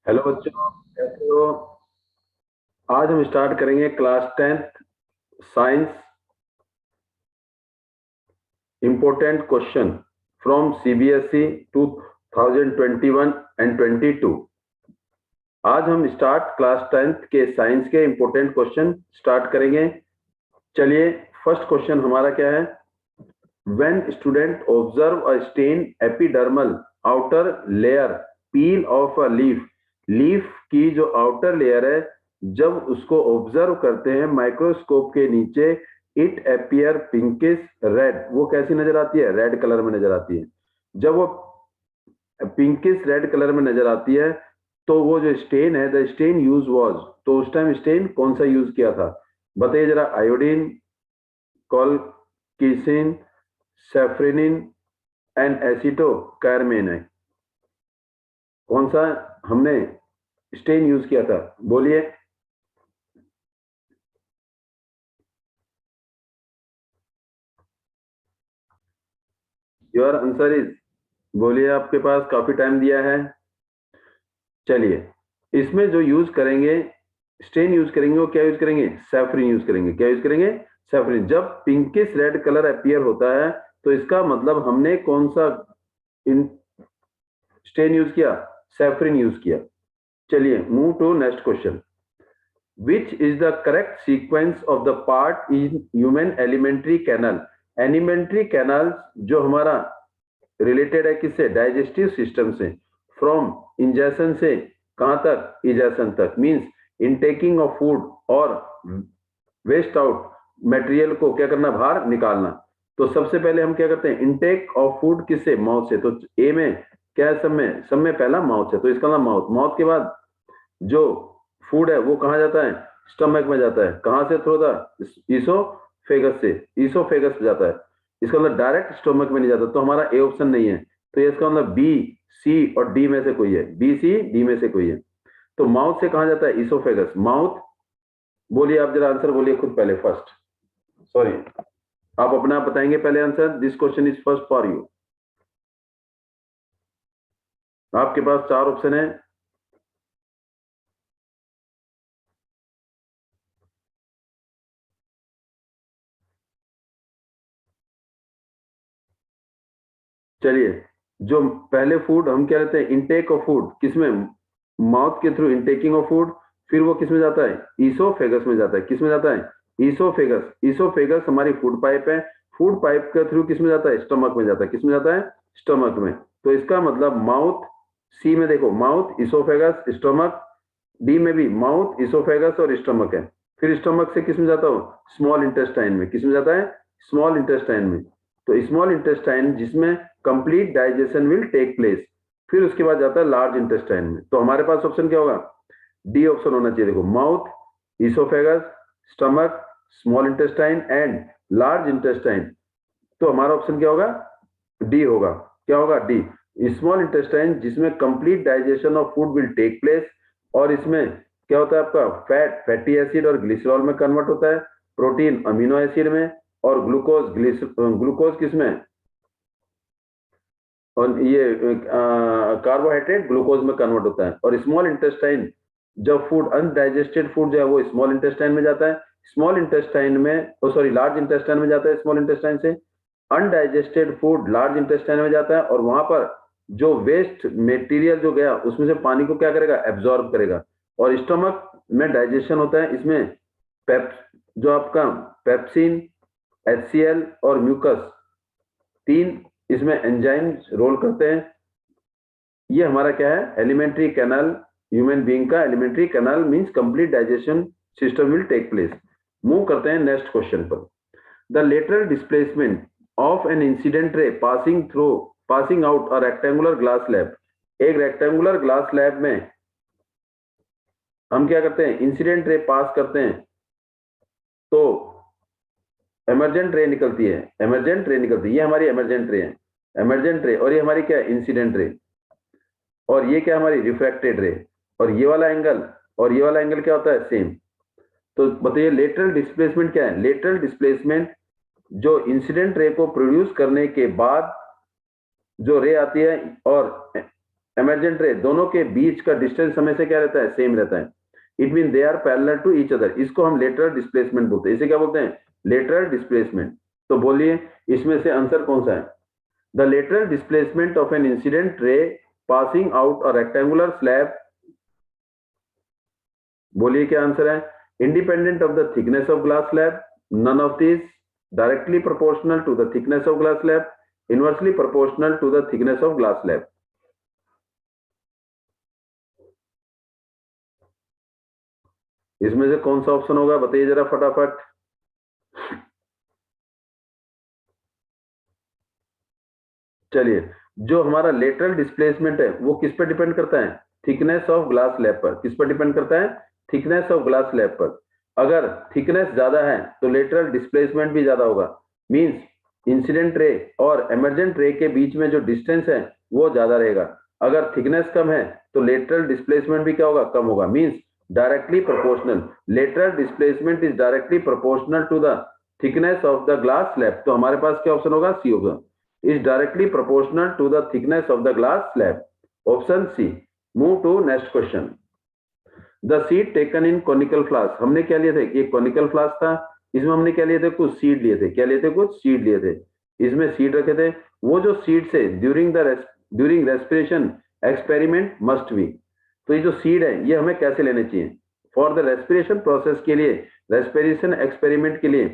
Hello बच्चों, कैसे हो? आज हम स्टार्ट करेंगे class 10th science important question from CBSE 2021 and 22। आज हम क्लास 10th के साइंस के इम्पोर्टेंट क्वेश्चन स्टार्ट करेंगे। चलिए, फर्स्ट क्वेश्चन हमारा क्या है? When student observe a stain epidermal outer layer peel of a leaf की जो आउटर लेयर है, जब उसको ऑब्जर्व करते हैं माइक्रोस्कोप के नीचे, इट अपियर पिंकिश रेड। वो कैसी नजर आती है? रेड कलर में नजर आती है। जब वो पिंकिश रेड कलर में नजर आती है तो वो जो स्टेन है, द स्टेन यूज वाज, तो उस टाइम स्टेन कौन सा यूज किया था? बताइए जरा। आयोडीन, कॉलकिसिन, सेफ्रेनिन एंड एसिटो कैरमेन है। कौन सा हमने स्टेन यूज किया था? बोलिए। योर आंसर इज, बोलिए। आपके पास काफी टाइम दिया है। चलिए, इसमें जो यूज करेंगे, स्टेन यूज करेंगे, वो क्या यूज करेंगे? सैफरिन यूज करेंगे। क्या यूज करेंगे? सैफरिन। जब पिंकिश रेड कलर अपीयर होता है तो इसका मतलब हमने कौन सा स्टेन यूज किया? सैफरिन यूज किया। चलिए, move to next question. Which is the correct sequence of the part in human alimentary canal? Alimentary canal जो हमारा रिलेटेड है किससे? डाइजेस्टिव सिस्टम से। फ्रॉम इंजेशन से कहां तक? इजेशन तक। मींस इनटेकिंग ऑफ फूड और वेस्ट आउट मटेरियल को क्या करना? बाहर निकालना। तो सबसे पहले हम क्या करते हैं? इनटेक ऑफ फूड किससे? माउथ से। तो ए में क्या है? सब में पहला माउथ है, तो इसका नाम माउथ। माउथ के बाद जो फूड है वो कहाँ जाता है? स्टमक में जाता है। कहां से थ्रू द? ईसोफेगस से। ईसोफेगस जाता है। इसका मतलब डायरेक्ट स्टमक में नहीं जाता, तो हमारा ए ऑप्शन नहीं है। तो ये इसका मतलब बी, सी और डी में से कोई है। बी, सी, डी में से कोई है। तो माउथ से कहां जाता है? ईसोफेगस। माउथ। बोलिए आप जरा आंसर बोलिए खुद पहले फर्स्ट। सॉरी, आप अपना बताएंगे पहले answer. This question is first for you. आपके पास चार ऑप्शन है। चलिए, जो पहले फूड हम क्या लेते हैं? इनटेक ऑफ फूड किसमें? माउथ के थ्रू इनटेकिंग ऑफ फूड। फिर वो किसमें जाता है? ईसोफेगस में जाता है। किसमें जाता है? ईसोफेगस। ईसोफेगस हमारी फूड पाइप है। फूड पाइप के थ्रू किसमें जाता है? स्टमक में जाता है। किसमें जाता है? स्टमक में। तो इसका मतलब माउथ। सी में देखो, माउथ, ईसोफेगस, स्टमक। डी में भी माउथ, ईसोफेगस और स्टमक है। फिर स्टमक से किसमें जाता हो? स्मॉल इंटेस्टाइन में। किसमें जाता है? स्मॉल इंटेस्टाइन में। तो स्मॉल इंटेस्टाइन जिसमें complete digestion will take place. फिर उसके बाद जाता है लार्ज इंटेस्टाइन में। तो हमारे पास ऑप्शन क्या होगा? डी ऑप्शन होना चाहिए। देखो, mouth, oesophagus, stomach, small intestine and large intestine. तो हमारा ऑप्शन क्या होगा? डी होगा। क्या होगा? डी। स्मॉल इंटेस्टाइन जिसमें complete digestion of food will take place. और इसमें क्या होता है? आपका फैट फैटी एसिड और ग्लिसरॉल में कन्वर्ट होता है। प्रोटीन अमीनो एसिड में। और ग्लूकोज ग्लूकोज किसमें? और ये कार्बोहाइड्रेट ग्लूकोज में कन्वर्ट होता है। और स्मॉल इंटेस्टाइन, जब फूड अनडाइजेस्टेड फूड जो है वो स्मॉल इंटेस्टाइन में जाता है। स्मॉल इंटेस्टाइन में, सॉरी, लार्ज इंटेस्टाइन में जाता है। स्मॉल इंटेस्टाइन से अनडाइजेस्टेड फूड लार्ज इंटेस्टाइन में जाता है, और वहां पर जो वेस्ट मटेरियल जो गया उसमें से पानी को क्या करेगा? एब्जॉर्ब करेगा। और स्टमक में डाइजेशन होता है। इसमें पेप जो आपका पेप्सिन, एचसीएल और म्यूकस, तीन इसमें एंजाइम्स रोल करते हैं। ये हमारा क्या है? Alimentary canal. ह्यूमन बीइंग का alimentary canal means complete digestion system will take place. Move करते हैं नेक्स्ट क्वेश्चन पर। The lateral displacement of an incident ray passing out a rectangular glass slab. एक रेक्टेंगुलर ग्लास स्लैब में हम क्या करते हैं? इंसिडेंट रे पास करते हैं तो एमरजेंट रे निकलती है। एमरजेंट रे निकलती है। ये हमारी एमरजेंट रे है। एमरजेंट रे। और ये हमारी क्या है? Incident ray. और ये क्या? हमारी रिफ्रैक्टेड रे। और ये वाला एंगल और ये वाला एंगल क्या होता है? सेम। तो बताइए लेटरल डिस्प्लेसमेंट क्या है? लेटरल डिस्प्लेसमेंट जो इंसिडेंट रे को प्रोड्यूस करने के बाद जो रे आती है और emergent ray, दोनों के बीच का डिस्टेंस हमेशा क्या रहता है, सेम रहता है. It mean they are parallel to each other. इसको हम लेटरल डिस्प्लेसमेंट बोलते हैं. इसे क्या बोलते हैं, लेटरल डिस्प्लेसमेंट. तो बोलिए इसमें से आंसर कौन सा है? The lateral displacement of an incident ray passing out a rectangular slab. बोलिए क्या आंसर है? Independent of the thickness of glass slab, none of this, directly proportional to the thickness of glass slab, inversely proportional to the thickness of glass slab. इसमें से कौन सा option होगा, बताइए जरा फटाफट. चलिए, जो हमारा लेटरल डिस्प्लेसमेंट है वो किस पर डिपेंड करता है? थिकनेस ऑफ ग्लास स्लैब पर. किस पर डिपेंड करता है? थिकनेस ऑफ ग्लास स्लैब पर. अगर थिकनेस ज्यादा है तो लेटरल डिस्प्लेसमेंट भी ज्यादा होगा. मींस इंसिडेंट रे और एमर्जेंट रे के बीच में जो डिस्टेंस है वो ज्यादा रहेगा. अगर थिकनेस कम है तो लेटरल डिस्प्लेसमेंट भी क्या होगा, कम होगा. Means directly proportional. Lateral displacement is directly proportional to the thickness of the glass slab. तो हमारे पास क्या ऑप्शन होगा? सी होगा. is directly proportional to the thickness of the glass slab. Option C. Move to next question. The seed taken in conical flask. हमने क्या लिए थे? ये conical flask था. इसमें हमने क्या लिए थे? कुछ सीड लिए थे. क्या लिए थे? कुछ सीड लिए थे. इसमें सीड रखे थे. वो जो सीड से during respiration experiment must be. तो ये जो सीड है ये हमें कैसे लेने चाहिए? फॉर द रेस्पिरेशन प्रोसेस के लिए, रेस्पिरेशन एक्सपेरिमेंट के लिए,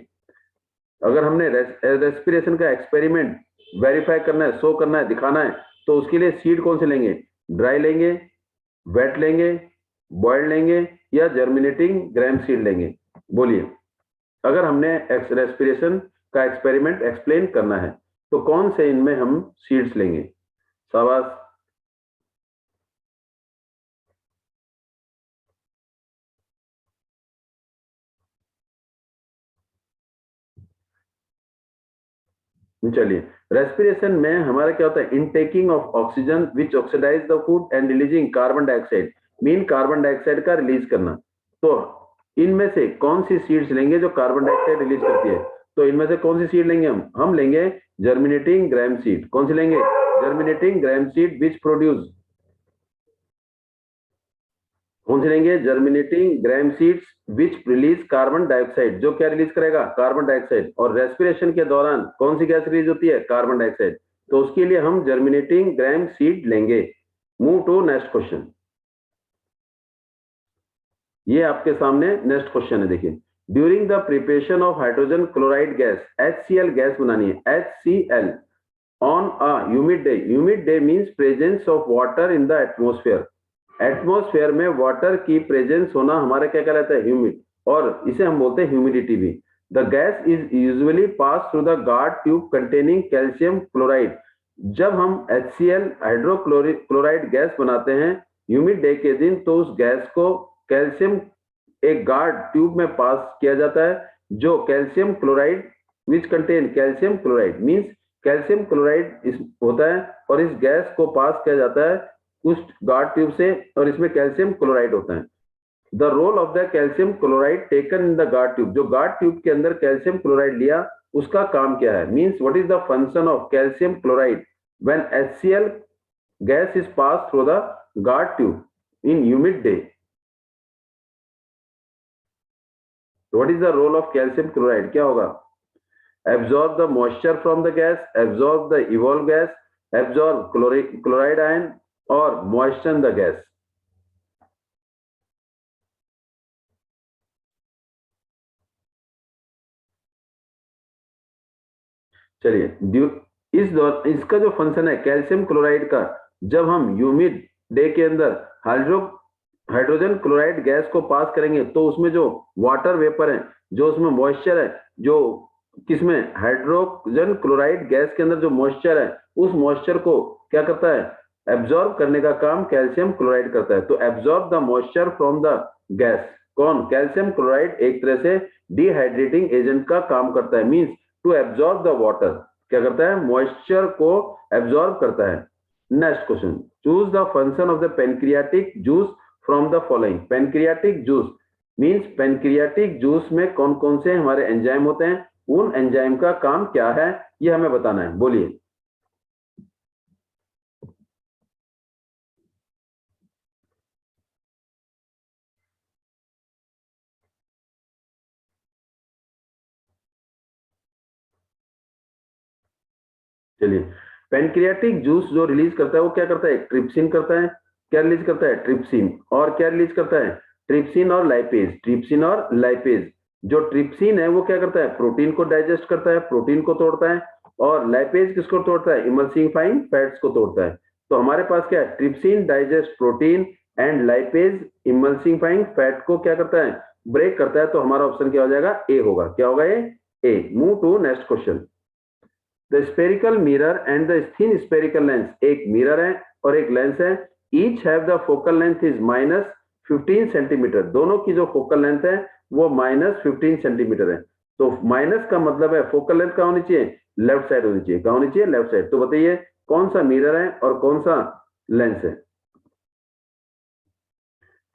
अगर हमने रेस्पिरेशन का एक्सपेरिमेंट वेरीफाई करना है, शो करना है, दिखाना है, तो उसके लिए सीड कौन से लेंगे? ड्राई लेंगे, वेट लेंगे, बॉइल्ड लेंगे या जर्मिनेटिंग ग्रैम सीड लेंगे? बोलिए, अगर हमने रेस्पिरेशन का एक्सपेरिमेंट एक्सप्लेन करना है तो कौन से इनमें हम सीड्स लेंगे? शाबाश. चलिए, रेस्पिरेशन में हमारा क्या होता है? Intaking of oxygen which oxidise the food and releasing carbon dioxide. Mean carbon dioxide का रिलीज करना. तो इनमें से कौन सी सीड्स लेंगे जो कार्बन डाइऑक्साइड रिलीज करती है? तो इनमें से कौन सी सीड लेंगे हम लेंगे जर्मिनेटिंग ग्रैम सीड. कौन सी लेंगे? Germinating gram seed which produce. कौन से लेंगे? Germinating gram seeds which release carbon dioxide. जो क्या रिलीज करेगा? Carbon dioxide. और रेस्पिरेशन के दौरान कौन सी गैस रिलीज होती है? Carbon dioxide. तो उसके लिए हम जर्मिनेटिंग ग्रैम सीड लेंगे. Move to next question. ये आपके सामने नेक्स्ट क्वेश्चन है. देखिए, during the preparation of hydrogen chloride gas, HCl gas बनानी है, HCl on a humid day. Humid day means presence of water in the atmosphere. Atmosphere में water की presence होना हमारा क्या कहलाता है? ह्यूमिड. और इसे हम बोलते हैं ह्यूमिडिटी भी. The gas is usually pass through the guard tube containing calcium chloride. जब हम HCl हाइड्रोक्लोराइड गैस बनाते हैं ह्यूमिड डे के दिन, तो उस गैस को कैल्शियम एक गार्ड ट्यूब में पास किया जाता है जो calcium chloride which contain calcium chloride. Means calcium chloride होता है और इस गैस को पास किया जाता है उस गार्ड ट्यूब से, और इसमें कैल्शियम क्लोराइड होता है. The role of the calcium chloride taken in the guard tube. जो गार्ड ट्यूब के अंदर कैल्शियम क्लोराइड लिया उसका काम क्या है? Means what is the function of calcium chloride when HCl gas is pass through the guard tube in humid day. What is the role of calcium chloride? क्या होगा? Absorb the moisture from the gas, absorb the evolved gas, absorb chloride ion or moisten the gas. चलिए, इसका जो function है calcium chloride का, जब हम humid day के अंदर हाइड्रोजन क्लोराइड गैस को पास करेंगे तो उसमें जो वाटर वेपर है, जो उसमें मॉइस्चर है, जो किसमें? हाइड्रोजन क्लोराइड गैस के अंदर जो मॉइस्चर है, उस मॉइस्चर को क्या करता है? एब्जॉर्ब करने का काम कैल्शियम क्लोराइड करता है. तो absorb the moisture from the gas. कौन? कैल्शियम क्लोराइड एक तरह से डिहाइड्रेटिंग एजेंट का काम करता है. Means to absorb the water. क्या करता है? मॉइस्चर को एब्जॉर्ब करता है. Next question. Choose the function of the pancreatic juice from the following. Pancreatic juice means pancreatic juice में कौन कौन से हमारे एंजाइम होते हैं, उन एंजाइम का काम क्या है, ये हमें बताना है. बोलिए. चलिए, पैनक्रियाटिक जूस जो रिलीज करता है वो क्या करता है, ट्रिप्सिन करता है। क्या रिलीज करता है, ट्रिप्सिन। और क्या रिलीज करता है, ट्रिप्सिन और लाइपेज, ट्रिप्सिन और लाइपेज। जो ट्रिप्सिन है वो क्या करता है, प्रोटीन को डाइजेस्ट करता है, प्रोटीन को तोड़ता है। और लाइपेज किसको तोड़ता है, इमल्सिफाइंग फैट्स को तोड़ता है। तो हमारे पास क्या है, trypsin digest protein and lipase emulsifying fat को क्या करता है, ब्रेक करता है। तो हमारा ऑप्शन क्या हो जाएगा, ए होगा। क्या होगा, A. Move to next question. The spherical mirror and the thin spherical lens, एक मिरर है और एक लेंस है। Each have the focal length is -15 centimetre. दोनों की जो फोकल लेंथ है वो -15 सेंटीमीटर है। तो माइनस का मतलब है फोकल लेंथ क्या होनी चाहिए, लेफ्ट साइड होनी चाहिए। क्या होनी चाहिए, लेफ्ट साइड। तो बताइए कौन सा मिरर है और कौन सा लेंस है।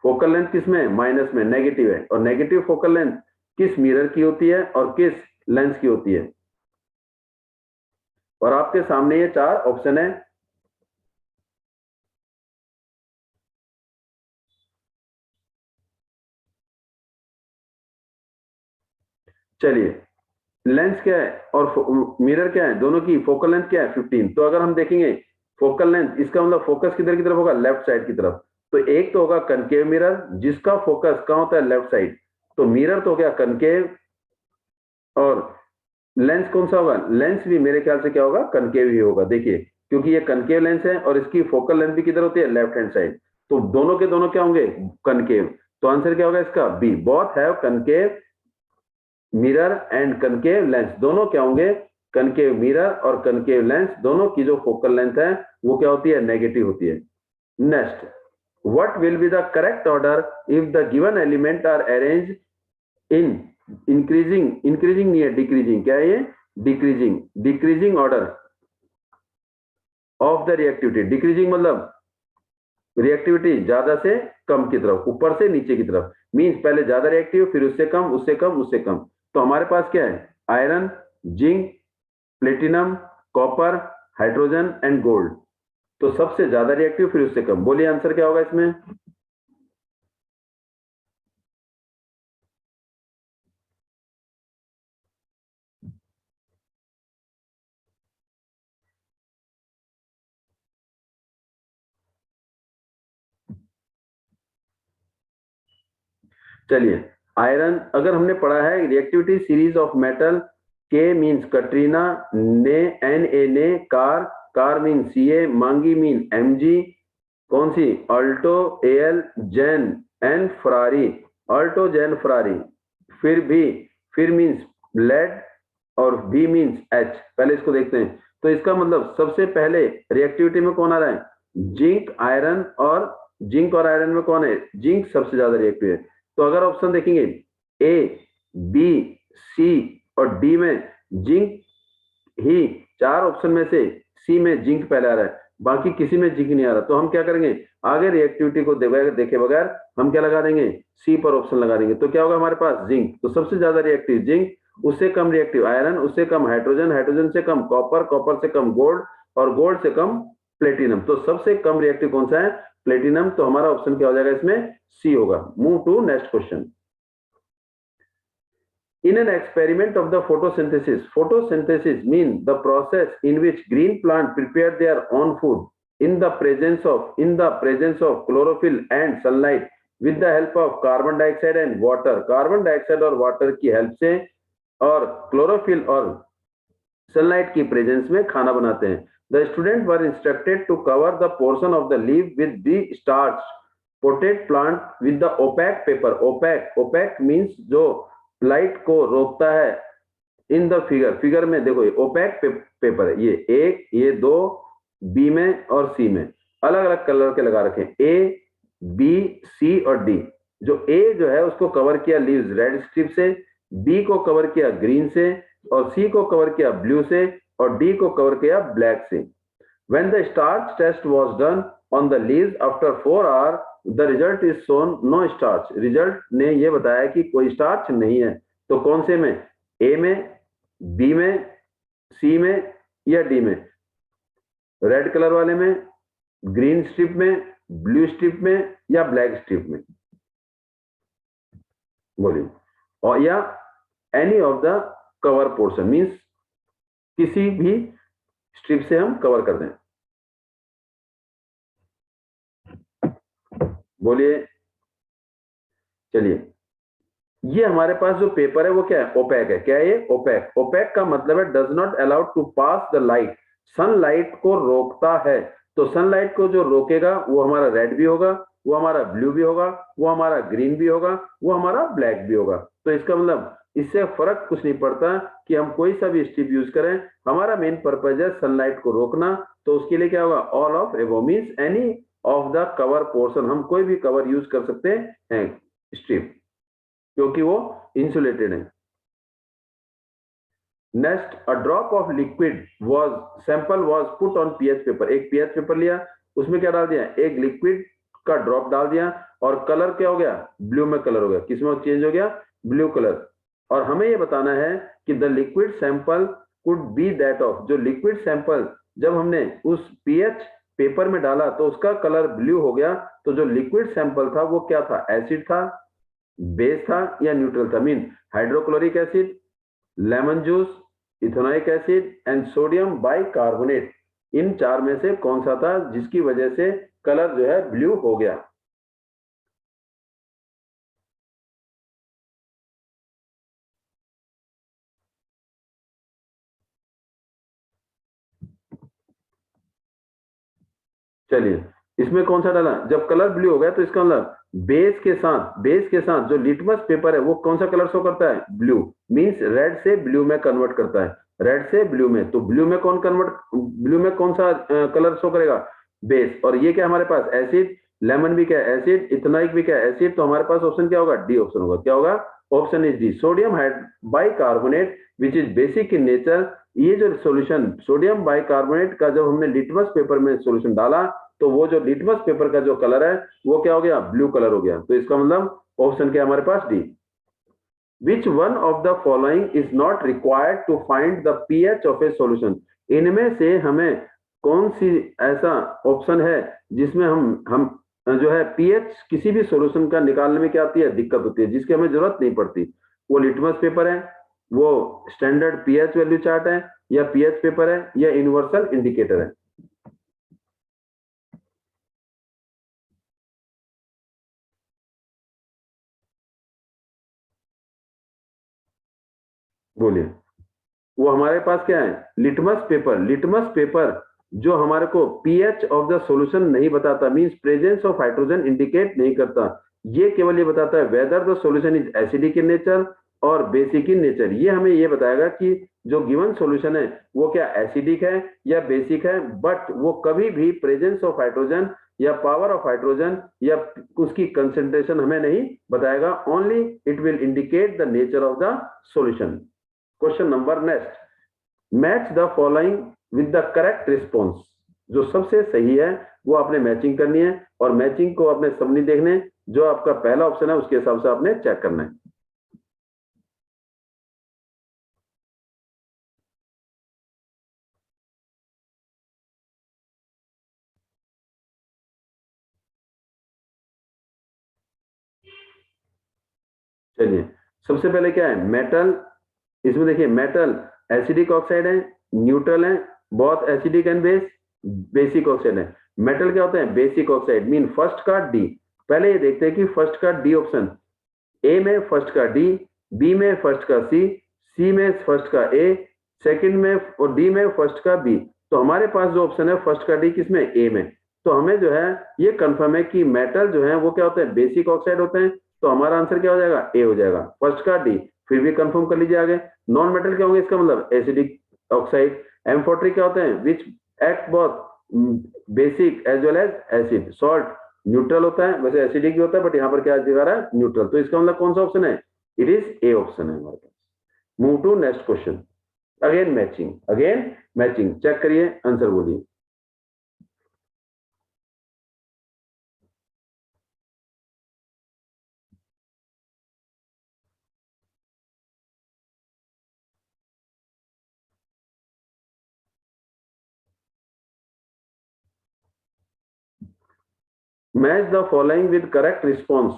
फोकल लेंथ किस में, माइनस में, नेगेटिव है। और नेगेटिव फोकल लेंथ किस मिरर की होती है और किस लेंस की होती है। और आपके सामने ये चार ऑप्शन है। चलिए, लेंस क्या है और मिरर क्या है, दोनों की फोकल लेंथ क्या है, 15। तो अगर हम देखेंगे फोकल लेंथ, इसका मतलब फोकस किधर की तरफ होगा, लेफ्ट साइड की तरफ। तो एक तो होगा कनकेव मिरर जिसका फोकस कहां होता है, लेफ्ट साइड। तो मिरर तो हो गया कनकेव। और लेंस कौन सा होगा, लेंस भी मेरे ख्याल से क्या होगा, कनकेव ही होगा। देखिए, क्योंकि ये कनकेव लेंस है और इसकी फोकल लेंथ भी किधर होती है, लेफ्ट हैंड साइड। तो दोनों के दोनों क्या होंगे, कनकेव। तो आंसर क्या होगा इसका, B. Both have concave mirror and concave lens. दोनों क्या होंगे, कनकेव मिरर और कनकेव लेंस। दोनों की जो फोकल लेंथ है वो क्या होती है, नेगेटिव होती है। Next, what will be the correct order if the given element are arrange in increasing, increasing नहीं है, डिक्रीजिंग। क्या है ये, decreasing, decreasing order of the reactivity. Decreasing मतलब रिएक्टिविटी ज्यादा से कम की तरफ, ऊपर से नीचे की तरफ। मींस पहले ज्यादा रिएक्टिव, फिर उससे कम, उससे कम, उससे कम। तो हमारे पास क्या है, iron, zinc, platinum, copper, hydrogen and gold. तो सबसे ज्यादा रिएक्टिव, फिर उससे कम। बोलिए आंसर क्या होगा इसमें। चलिए, आयरन अगर हमने पढ़ा है reactivity series of metal, K means Katrina, ने एन ए ने, car, car mean C A, मांगी मीन एम जी। कौन सी, Alto A L, Jain N, Ferrari, Alto Jain Ferrari. फिर भी, फिर मींस लेड और बी मींस एच। पहले इसको देखते हैं। तो इसका मतलब सबसे पहले रिएक्टिविटी में कौन आ रहा है, जिंक, आयरन। और जिंक और आयरन में कौन है, जिंक सबसे ज्यादा रिएक्टिव है। तो अगर ऑप्शन देखेंगे ए, बी, सी और डी में जिंक ही, चार ऑप्शन में से सी में जिंक पहले आ रहा है, बाकी किसी में जिंक नहीं आ रहा। तो हम क्या करेंगे, आगे रिएक्टिविटी को देखे बगैर हम क्या लगा देंगे, सी पर ऑप्शन लगा देंगे। तो क्या होगा हमारे पास, जिंक। तो सबसे ज्यादा रिएक्टिव जिंक, उससे कम रिएक्टिव आयरन, उससे कम हाइड्रोजन, हाइड्रोजन से कम कॉपर, कॉपर से कम गोल्ड और गोल्ड से कम प्लेटिनम। तो सबसे कम रिएक्टिव कौन सा है, प्लेटिनम। तो हमारा ऑप्शन क्या हो जाएगा इसमें, सी होगा। Move to next question. In an experiment of the photosynthesis means the process in which green plant prepare their own food in the presence of chlorophyll and sunlight with the help of carbon dioxide and water. Carbon dioxide और water की help से और chlorophyll और sunlight की presence में खाना बनाते हैं। The student were instructed to cover the portion of the leave with the starch potted plant with the opaque paper. Opaque, opaque means जो लाइट को रोकता है। इन द फिगर, फिगर में देखो ये ओपैक पेपर है। ये एक, ये दो, बी में और सी में अलग अलग कलर के लगा रखे, ए, बी, सी और डी। जो ए जो है उसको कवर किया लीव्स रेड स्ट्रिप से, बी को कवर किया ग्रीन से, और सी को कवर किया ब्लू से, और डी को कवर किया ब्लैक से। When the starch test was done on the leaves after 4 hours, the result is shown no starch. Result ने ये बताया कि कोई स्टार्च नहीं है। तो कौन से में, ए में, बी में, सी में या डी में, रेड कलर वाले में, ग्रीन स्ट्रिप में, ब्लू स्ट्रिप में या ब्लैक स्ट्रिप में। बोलिए। और या any of the cover portion means किसी भी स्ट्रिप से हम कवर कर दें। बोलिए। चलिए, ये हमारे पास जो पेपर है वो क्या है? ओपेक है। क्या है ये? ओपेक। ओपेक का मतलब है does not allowed to pass the light, sunlight को रोकता है। तो सनलाइट को जो रोकेगा वो हमारा रेड भी होगा, वो हमारा ब्लू भी होगा, वो हमारा ग्रीन भी होगा, वो हमारा ब्लैक भी होगा। तो इसका मतलब इससे फर्क कुछ नहीं पड़ता कि हम कोई सा भी स्ट्रिप यूज करें, हमारा मेन पर्पज है सनलाइट को रोकना। तो उसके लिए क्या होगा? ऑल ऑफ एबो means any of the cover portion, हम कोई भी कवर यूज कर सकते हैं स्ट्रिप, क्योंकि वो इंसुलेटेड है। Next, a drop of liquid was sample was put on pH paper. एक पीएच पेपर लिया, उसमें क्या डाल दिया? एक लिक्विड का ड्रॉप डाल दिया, और कलर क्या हो गया? ब्लू में कलर हो गया। किसमें चेंज हो गया? Blue colour. और हमें यह बताना है कि the liquid sample could be that of, जो लिक्विड सैंपल जब हमने उस पीएच पेपर में डाला तो उसका कलर ब्लू हो गया, तो जो लिक्विड सैंपल था वो क्या था? एसिड था, बेस था, या न्यूट्रल था? Mean hydrochloric acid, lemon juice, ethanoic acid and sodium bicarbonate. इन चार में से कौन सा था जिसकी वजह से कलर जो है ब्लू हो गया? चलिए, इसमें कौन सा डाला? जब कलर ब्लू हो गया तो इसका मतलब बेस के साथ जो लिटमस पेपर है वो कौन सा कलर शो करता है? ब्लू। मींस रेड से ब्लू में कन्वर्ट करता है, रेड से ब्लू में। तो ब्लू में कौन सा कलर शो करेगा? बेस। और ये क्या हमारे पास? एसिड। लेमन भी क्या है? एसिड। इथेनॉइक भी क्या है? एसिड। तो हमारे पास ऑप्शन क्या होगा? डी ऑप्शन होगा। क्या होगा? Option is D, sodium bicarbonate which is basic in nature. ये जो सॉल्यूशन सोडियम बाइकार्बोनेट का जब हमने लिटमस पेपर में सॉल्यूशन डाला तो वो जो लिटमस पेपर का जो कलर है वो क्या हो गया? ब्लू कलर हो गया। तो इसका मतलब ऑप्शन क्या है हमारे पास? D. Which one of the following is not required to find the pH of a solution. इनमें से हमें कौन सी ऐसा ऑप्शन है जिसमें हम जो है पीएच किसी भी सॉल्यूशन का निकालने में क्या आती है? दिक्कत होती है, जिसकी हमें जरूरत नहीं पड़ती? वो लिटमस पेपर है, वो स्टैंडर्ड पीएच वैल्यू चार्ट है, या पीएच पेपर है, या यूनिवर्सल इंडिकेटर है? बोलिए। वो हमारे पास क्या है? Litmus paper. लिटमस पेपर जो हमारे को पीएच ऑफ द सॉल्यूशन नहीं बताता, means presence of hydrogen indicate नहीं करता। ये केवल ये बताता है whether the solution is acidic in nature और बेसिक इन नेचर। ये हमें ये बताएगा कि जो गिवन सॉल्यूशन है वो क्या एसिडिक है या बेसिक है, बट वो कभी भी प्रेजेंस ऑफ हाइड्रोजन या पावर ऑफ हाइड्रोजन या उसकी कंसेंट्रेशन हमें नहीं बताएगा। Only it will indicate the nature of the solution. Question number next, match the following with the correct response. जो सबसे सही है वो आपने मैचिंग करनी है, और मैचिंग को आपने सब नहीं देखने, जो आपका पहला ऑप्शन है उसके हिसाब से आपने चेक करना है। चलिए, सबसे पहले क्या है? मेटल। इसमें देखिए मेटल एसिडिक ऑक्साइड है, न्यूट्रल है, बहुत एसिडिक एंड बेसिक ऑक्साइड है। मेटल क्या होता है? Basic oxide. मीन फर्स्ट का डी। पहले ये देखते हैं कि फर्स्ट का डी ऑप्शन, ए में फर्स्ट का डी, बी में फर्स्ट का सी, सी में फर्स्ट का ए, सेकंड में, और डी में फर्स्ट का बी। तो हमारे पास जो ऑप्शन है फर्स्ट का डी किसमें? ए में। तो हमें जो है ये कंफर्म है कि मेटल जो है वो क्या होते हैं? बेसिक ऑक्साइड होते हैं। तो हमारा आंसर क्या हो जाएगा? ए हो जाएगा, फर्स्ट का डी। फिर भी कंफर्म कर लीजिए आगे। नॉन मेटल क्या होंगे? इसका मतलब एसिडिक ऑक्साइड। M40 क्या होते हैं? Which act both basic as well as acid. Salt neutral होता है, वैसे एसिडिक भी होता है, बट यहाँ पर क्या दिखा रहा है? न्यूट्रल। तो इसका मतलब कौन सा ऑप्शन है? इट इज ए ऑप्शन है हमारे पास। Move to next question. Again matching check करिए, आंसर बोलिए। Match the following with correct response.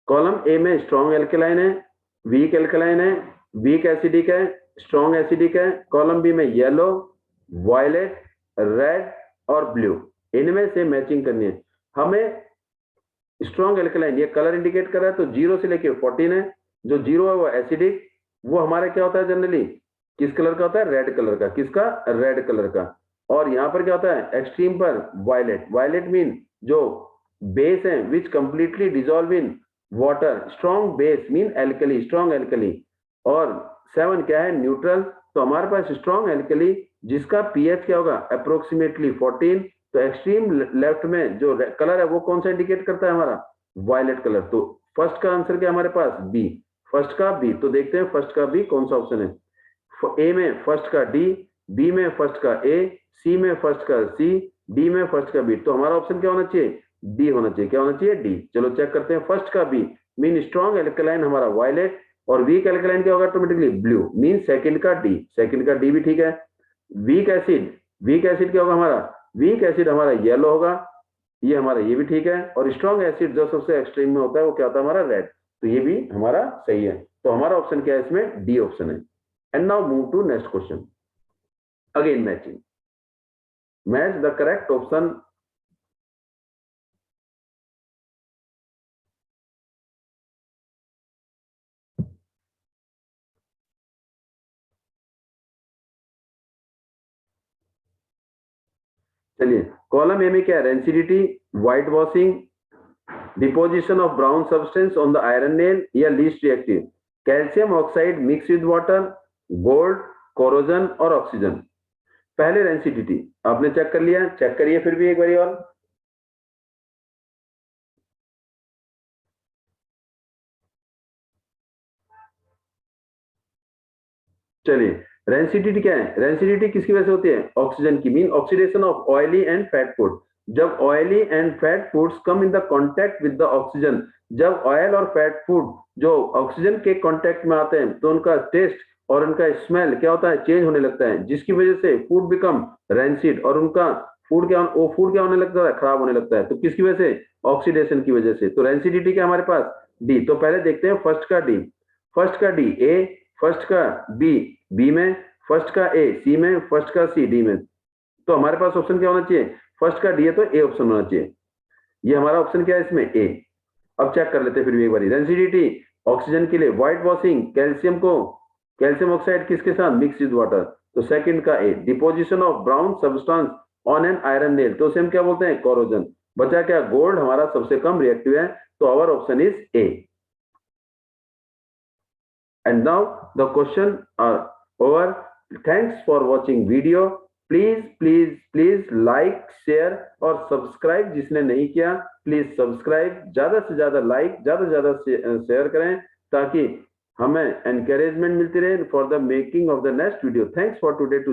Column A में स्ट्रॉन्ग एल्केलाइन है, वीक एल्केलाइन है, वीक एसिडिक है, स्ट्रॉन्ग एसिडिक है। कॉलम बी में येलो, वायलेट, रेड और ब्लू, इनमें से मैचिंग करनी है हमें। स्ट्रॉन्ग एल्कलाइन ये कलर इंडिकेट कर रहा है, तो 0 से लेके 14 है। जो 0 है वो एसिडिक, वो हमारा क्या होता है जनरली, किस कलर का होता है, रेड कलर का। किसका, रेड कलर का। और यहाँ पर क्या होता है एक्सट्रीम पर, वायलेट। वायलेट मीन जो बेस है which completely dissolve in water. Strong base mean alkali, strong alkali. और 7 क्या है, न्यूट्रल। तो हमारे पास स्ट्रॉन्ग एल्कली जिसका पीएच क्या होगा, अप्रोक्सीमेटली 14। तो एक्सट्रीम लेफ्ट में जो कलर है वो कौन सा इंडिकेट करता है हमारा, वायलेट कलर। तो फर्स्ट का आंसर क्या हमारे पास, बी। फर्स्ट का बी। तो देखते हैं फर्स्ट का बी कौन सा ऑप्शन है। ए में फर्स्ट का डी, बी में फर्स्ट का ए, सी में फर्स्ट का सी, डी में फर्स्ट का बी। तो हमारा ऑप्शन क्या होना चाहिए, डी होना चाहिए। क्या होना चाहिए, डी। चलो चेक करते हैं। फर्स्ट का बी मीन स्ट्रॉन्ग एल्कलाइन हमारा वायलेट, और वीक एल्कलाइन क्या होगा ऑटोमेटिकली, ब्लू। मीन सेकंड का डी, सेकंड का डी भी ठीक है। वीक एसिड, वीक एसिड क्या होगा हमारा, वीक एसिड हमारा येलो होगा, ये हमारा ये भी ठीक है। और स्ट्रॉन्ग एसिड जो सबसे एक्सट्रीम में होता है वो क्या होता है हमारा, रेड। तो ये भी हमारा सही है। तो हमारा ऑप्शन क्या है इसमें, डी ऑप्शन है। And now move to next question. Again matching, match the correct option. चलिए कॉलम ए में क्या है, rancidity, white washing, deposition of brown substance on the iron nail या least reactive, calcium oxide mix with water, gold, corrosion और oxygen. पहले rancidity आपने check कर लिया, चेक करिए फिर भी एक बारी और। चलिए रेंसिडिटी क्या है, रेंसिडिटी किसकी वजह से होती है, ऑक्सीजन की। Mean oxidation of oily and fat food. जब oily and fat foods come in the contact with the oxygen, जब ऑयल और फैट फूड जो ऑक्सीजन के कांटेक्ट में आते हैं तो उनका टेस्ट और उनका स्मेल क्या होता है, चेंज होने लगता है, जिसकी वजह से फूड बिकम रेंसिड, और उनका फूड क्या, वो फूड क्या होने लगता है, खराब होने लगता है। तो किसकी वजह से, ऑक्सीडेशन की वजह से। तो रेंसिडिटी क्या हमारे पास, डी। तो पहले देखते हैं फर्स्ट का डी, फर्स्ट का डी ए, फर्स्ट का बी बी में, फर्स्ट का ए सी में, फर्स्ट का सी डी में। तो हमारे पास ऑप्शन क्या होना चाहिए, फर्स्ट का डी है तो ए ऑप्शन होना चाहिए। ये हमारा ऑप्शन क्या है इसमें, ए। अब चेक कर लेते हैं फिर भी एक बार। रेंसिडिटी ऑक्सीजन के लिए, व्हाइट वॉशिंग कैल्शियम को, कैल्शियम ऑक्साइड किसके साथ, मिक्स विद वाटर। तो सेकंड का A. Deposition of brown substance on an iron nail, तो उसे हम क्या बोलते हैं, कोरोजन। बचा क्या, गोल्ड हमारा सबसे कम रिएक्टिव है। तो our option is A. And now the question are over. Thanks for watching video. Please like, share और सब्सक्राइब जिसने नहीं किया प्लीज सब्सक्राइब, ज्यादा से ज्यादा लाइक, ज्यादा से ज्यादा शेयर करें ताकि हमें एनकरेजमेंट मिलती रहे for the making of the next video. Thanks for today to